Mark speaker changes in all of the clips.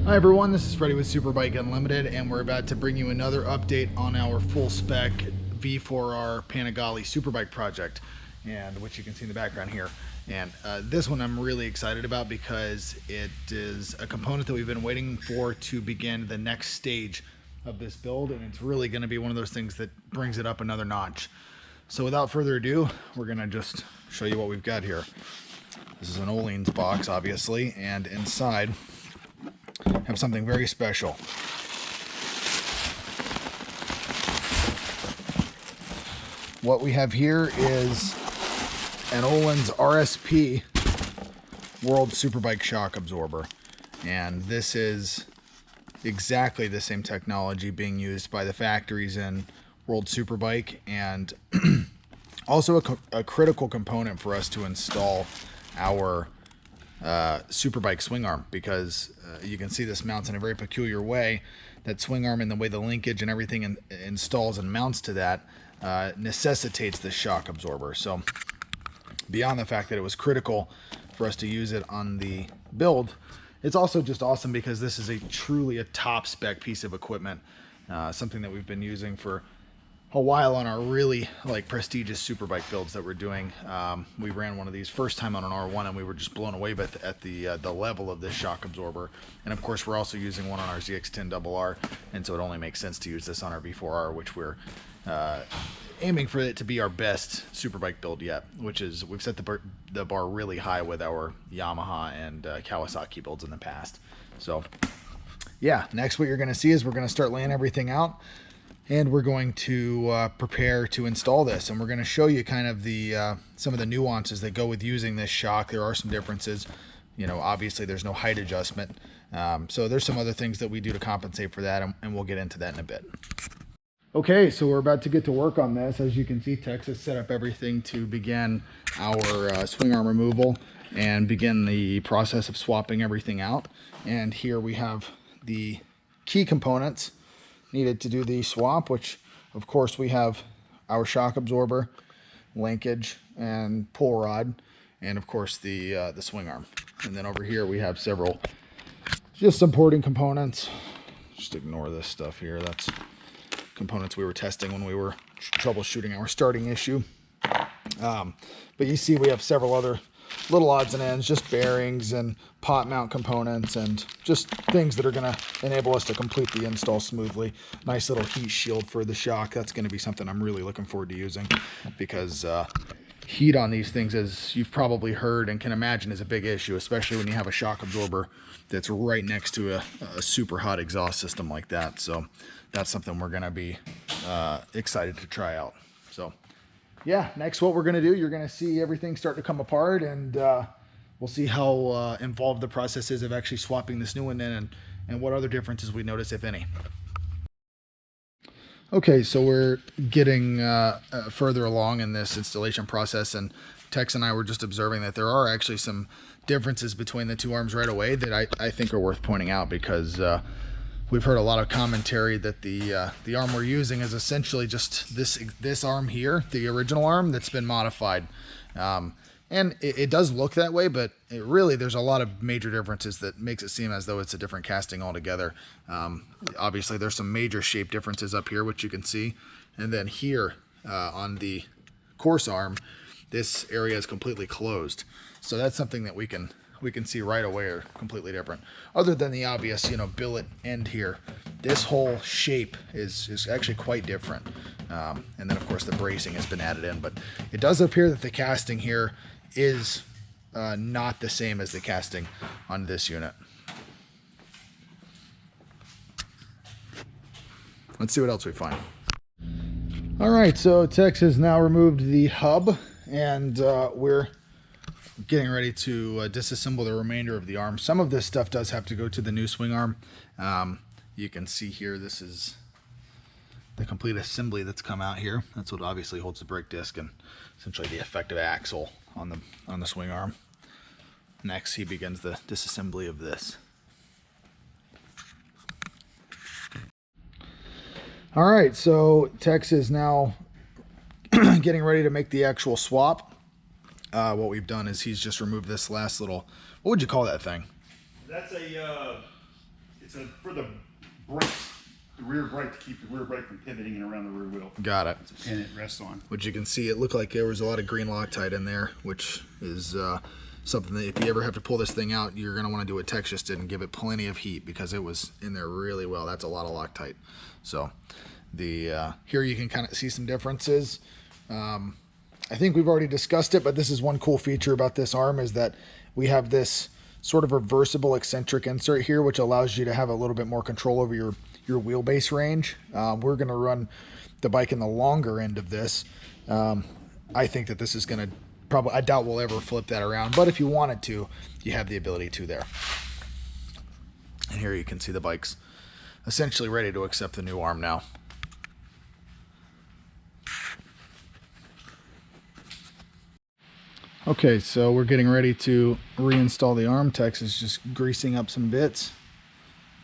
Speaker 1: Hi everyone, this is Freddie with Superbike Unlimited, and we're about to bring you another update on our full spec V4R Panigale Superbike project, and which you can see in the background here. And this one I'm really excited about because it is a component that we've been waiting for to begin the next stage of this build, and it's really going to be one of those things that brings it up another notch. So without further ado, we're going to just show you what we've got here. This is an Ohlins box, obviously, and inside have something very special. What we have here is an Ohlins RSP World Superbike shock absorber, and this is exactly the same technology being used by the factories in World Superbike, and also a critical component for us to install our Superbike swing arm, because you can see this mounts in a very peculiar way. That swing arm and the way the linkage and everything installs and mounts to that necessitates the shock absorber. So beyond the fact that it was critical for us to use it on the build, it's also just awesome because this is truly a top spec piece of equipment, something that we've been using for a while on our really prestigious superbike builds that we're doing. We ran one of these first time on an R1 and we were just blown away at the level of this shock absorber. And of course we're also using one on our ZX10RR, and so it only makes sense to use this on our V4R, which we're aiming for it to be our best superbike build yet, which is, we've set the bar really high with our Yamaha and Kawasaki builds in the past. So yeah, next what you're going to see is we're going to start laying everything out, and we're going to prepare to install this, and we're going to show you kind of the some of the nuances that go with using this shock. There are some differences. You know, obviously there's no height adjustment, so there's some other things that we do to compensate for that, and we'll get into that in a bit. Okay, so we're about to get to work on this. As you can see, Tex has set up everything to begin our swing arm removal and begin the process of swapping everything out. And here we have the key components needed to do the swap, which of course we have our shock absorber, linkage, and pull rod, and of course the swing arm. And then over here we have several just supporting components. Just ignore this stuff here. That's components we were testing when we were troubleshooting our starting issue. But you see we have several other little odds and ends, just bearings and pot mount components, and just things that are going to enable us to complete the install smoothly. Nice little heat shield for the shock. That's going to be something I'm really looking forward to using, because heat on these things, as you've probably heard and can imagine, is a big issue, especially when you have a shock absorber that's right next to a super hot exhaust system like that. So that's something we're going to be excited to try out. So yeah, next what we're going to do, you're going to see everything start to come apart, and we'll see how involved the process is of actually swapping this new one in, and what other differences we notice, if any. Okay, so we're getting further along in this installation process, and Tex and I were just observing that there are actually some differences between the two arms right away that I think are worth pointing out, because we've heard a lot of commentary that the arm we're using is essentially just this arm here, the original arm that's been modified. And it does look that way, but there's a lot of major differences that makes it seem as though it's a different casting altogether. Obviously there's some major shape differences up here, which you can see. And then here on the Corse arm, this area is completely closed. So that's something that we can see right away are completely different. Other than the obvious, billet end here, this whole shape is actually quite different. And then of course the bracing has been added in, but it does appear that the casting here is not the same as the casting on this unit. Let's see what else we find. All right, so Tex has now removed the hub, and we're getting ready to disassemble the remainder of the arm. Some of this stuff does have to go to the new swing arm. You can see here, this is the complete assembly that's come out here. That's what obviously holds the brake disc and essentially the effective axle on the swing arm. Next, he begins the disassembly of this. All right, so Tex is now getting ready to make the actual swap. What we've done is he's just removed this last little, what would you call that thing?
Speaker 2: That's a It's for the brakes, the rear brake, to keep the rear brake from pivoting and around the rear wheel.
Speaker 1: Got it.
Speaker 2: It's a pin it rests on.
Speaker 1: Which you can see, it looked like there was a lot of green Loctite in there, which is something that if you ever have to pull this thing out, you're going to want to do what Tex just did and give it plenty of heat, because it was in there really well. That's a lot of Loctite. So the here you can kind of see some differences. I think we've already discussed it, but this is one cool feature about this arm, is that we have this sort of reversible eccentric insert here, which allows you to have a little bit more control over your wheelbase range. We're going to run the bike in the longer end of this. I think that this is going to probably, I doubt we'll ever flip that around, but if you wanted to, you have the ability to there. And here you can see the bike's essentially ready to accept the new arm now. Okay, so we're getting ready to reinstall the arm. Tex is just greasing up some bits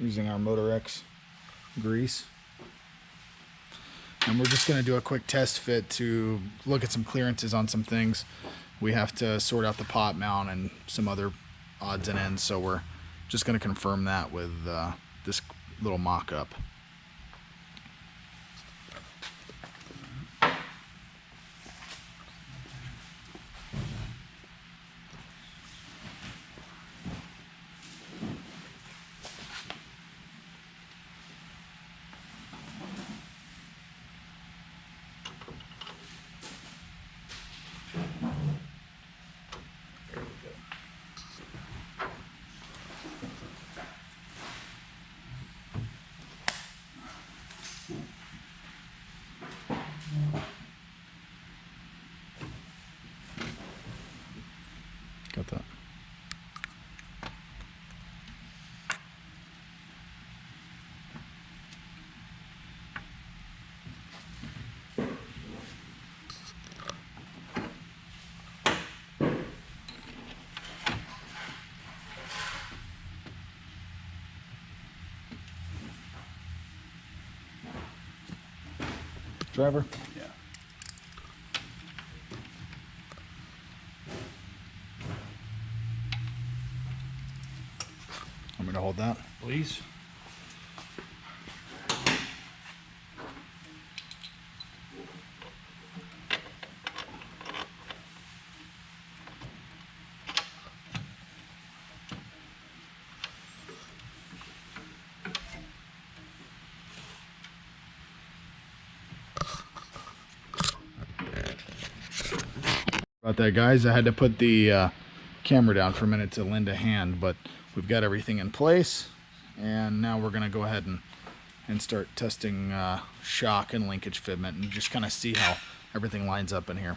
Speaker 1: using our Motor X grease. And we're just going to do a quick test fit to look at some clearances on some things. We have to sort out the pot mount and some other odds and ends, so we're just going to confirm that with this little mock-up. Got that. Driver?
Speaker 2: Yeah.
Speaker 1: I'm going to hold that.
Speaker 2: Please.
Speaker 1: About that, guys, I had to put the camera down for a minute to lend a hand, but we've got everything in place, and now we're going to go ahead and start testing shock and linkage fitment and just kind of see how everything lines up in here.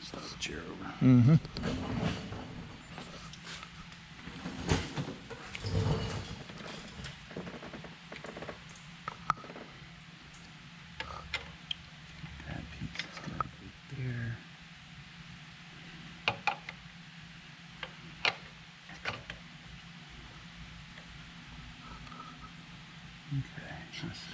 Speaker 2: Slide the chair over.
Speaker 1: Mm-hmm.
Speaker 2: That piece is going to be there. Okay, let's see.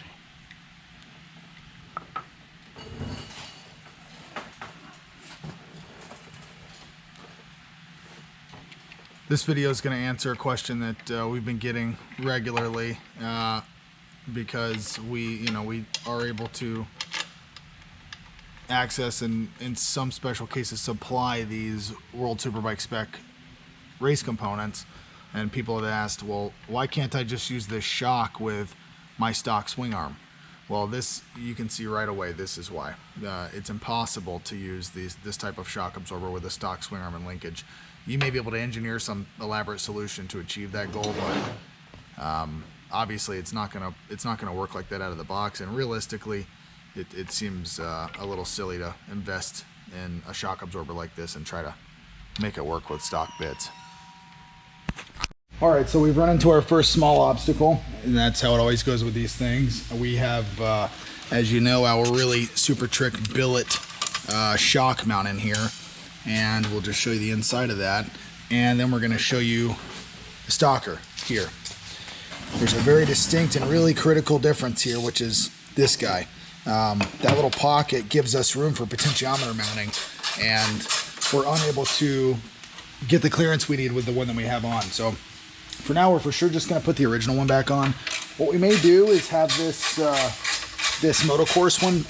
Speaker 1: This video is going to answer a question that we've been getting regularly because we are able to access and in some special cases supply these World Superbike spec race components, and people have asked, well, why can't I just use this shock with my stock swing arm? Well, this, you can see right away, this is why. It's impossible to use this type of shock absorber with a stock swing arm and linkage. You may be able to engineer some elaborate solution to achieve that goal, but obviously it's not gonna work like that out of the box. And realistically, it seems a little silly to invest in a shock absorber like this and try to make it work with stock bits. All right, so we've run into our first small obstacle, and that's how it always goes with these things. We have, as you know, our really super trick billet shock mount in here, and we'll just show you the inside of that, and then we're going to show you the stalker here. There's a very distinct and really critical difference here, which is this guy. That little pocket gives us room for potentiometer mounting, and we're unable to get the clearance we need with the one that we have on. So for now, we're for sure just going to put the original one back on. What we may do is have this this Corse one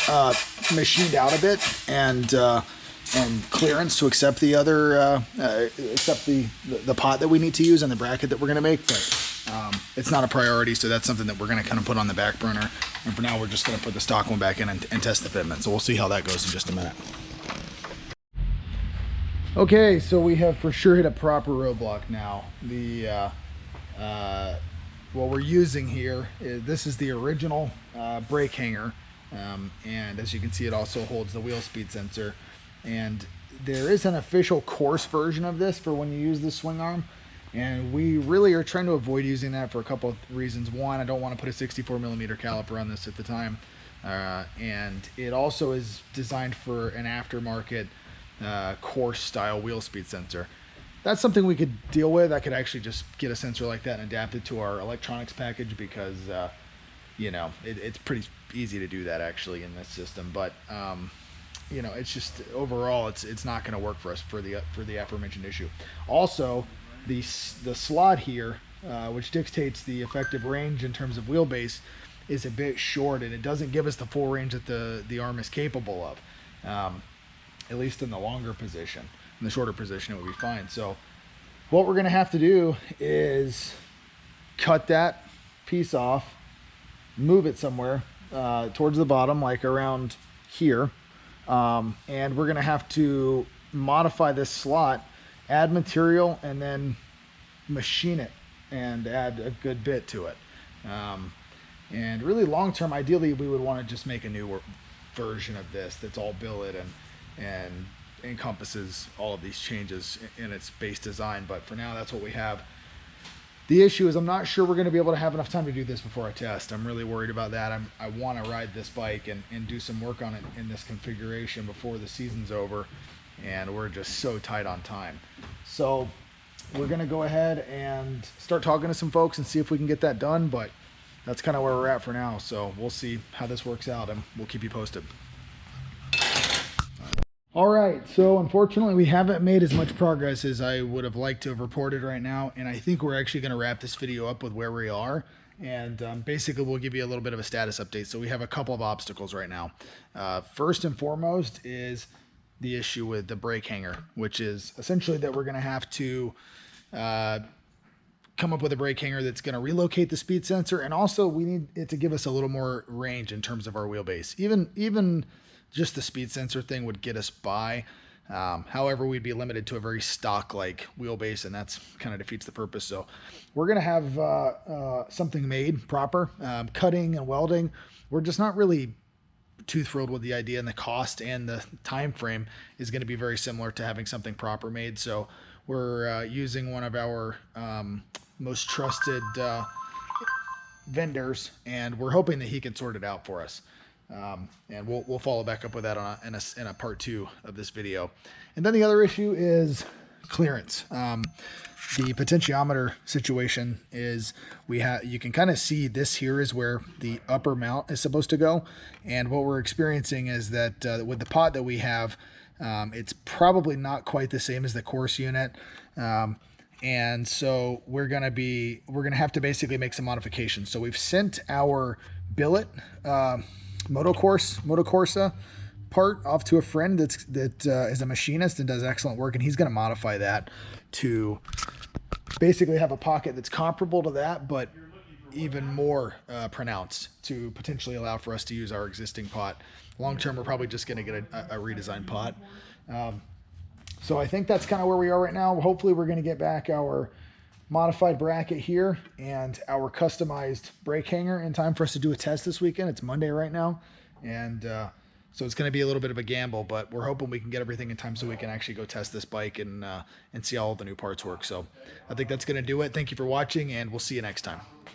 Speaker 1: machined out a bit and clearance to accept the other accept the pot that we need to use and the bracket that we're going to make. But it's not a priority, so that's something that we're going to kind of put on the back burner. And for now, we're just going to put the stock one back in and test the fitment. So we'll see how that goes in just a minute. Okay, so we have for sure hit a proper roadblock now. What we're using here is, this is the original brake hanger, and as you can see, it also holds the wheel speed sensor. And there is an official Corse version of this for when you use the swing arm, and we really are trying to avoid using that for a couple of reasons. One, I don't want to put a 64mm caliper on this at the time, and it also is designed for an aftermarket Corse style wheel speed sensor. That's something we could deal with. I could actually just get a sensor like that and adapt it to our electronics package, because you know, it's pretty easy to do that actually in this system. But you know, it's just overall it's not going to work for us for the aforementioned issue. Also, the slot here, which dictates the effective range in terms of wheelbase, is a bit short, and it doesn't give us the full range that the arm is capable of. At least in the longer position. In the shorter position, it would be fine. So what we're going to have to do is cut that piece off, move it somewhere towards the bottom, like around here, and we're going to have to modify this slot, add material, and then machine it and add a good bit to it. And really long term, ideally we would want to just make a new version of this that's all billet and encompasses all of these changes in its base design. But for now, that's what we have. The issue is I'm not sure we're going to be able to have enough time to do this before I test. I'm really worried about that. I want to ride this bike and do some work on it in this configuration before the season's over, and we're just so tight on time. So we're going to go ahead and start talking to some folks and see if we can get that done, but that's kind of where we're at for now. So we'll see how this works out, and we'll keep you posted. All right, so unfortunately we haven't made as much progress as I would have liked to have reported right now, and I think we're actually going to wrap this video up with where we are, and basically we'll give you a little bit of a status update. So we have a couple of obstacles right now. First and foremost is the issue with the brake hanger, which is essentially that we're going to have to come up with a brake hanger that's going to relocate the speed sensor, and also we need it to give us a little more range in terms of our wheelbase. Even just the speed sensor thing would get us by. However, we'd be limited to a very stock-like wheelbase, and that's kind of defeats the purpose. So we're going to have something made proper, cutting and welding. We're just not really too thrilled with the idea, and the cost and the time frame is going to be very similar to having something proper made. So we're using one of our most trusted vendors, and we're hoping that he can sort it out for us. And we'll follow back up with that in a part 2 of this video. And then the other issue is clearance. The potentiometer situation is you can kind of see this here is where the upper mount is supposed to go, and what we're experiencing is that with the pot that we have, it's probably not quite the same as the Corse unit, and so we're gonna have to basically make some modifications. So we've sent our billet Corsa part off to a friend that is a machinist and does excellent work, and he's going to modify that to basically have a pocket that's comparable to that, but even more pronounced to potentially allow for us to use our existing pot. Long term, we're probably just going to get a redesigned pot. So I think that's kind of where we are right now. Hopefully we're going to get back our modified bracket here and our customized brake hanger in time for us to do a test this weekend. It's Monday right now. And so it's going to be a little bit of a gamble, but we're hoping we can get everything in time so we can actually go test this bike and see how all the new parts work. So I think that's going to do it. Thank you for watching, and we'll see you next time.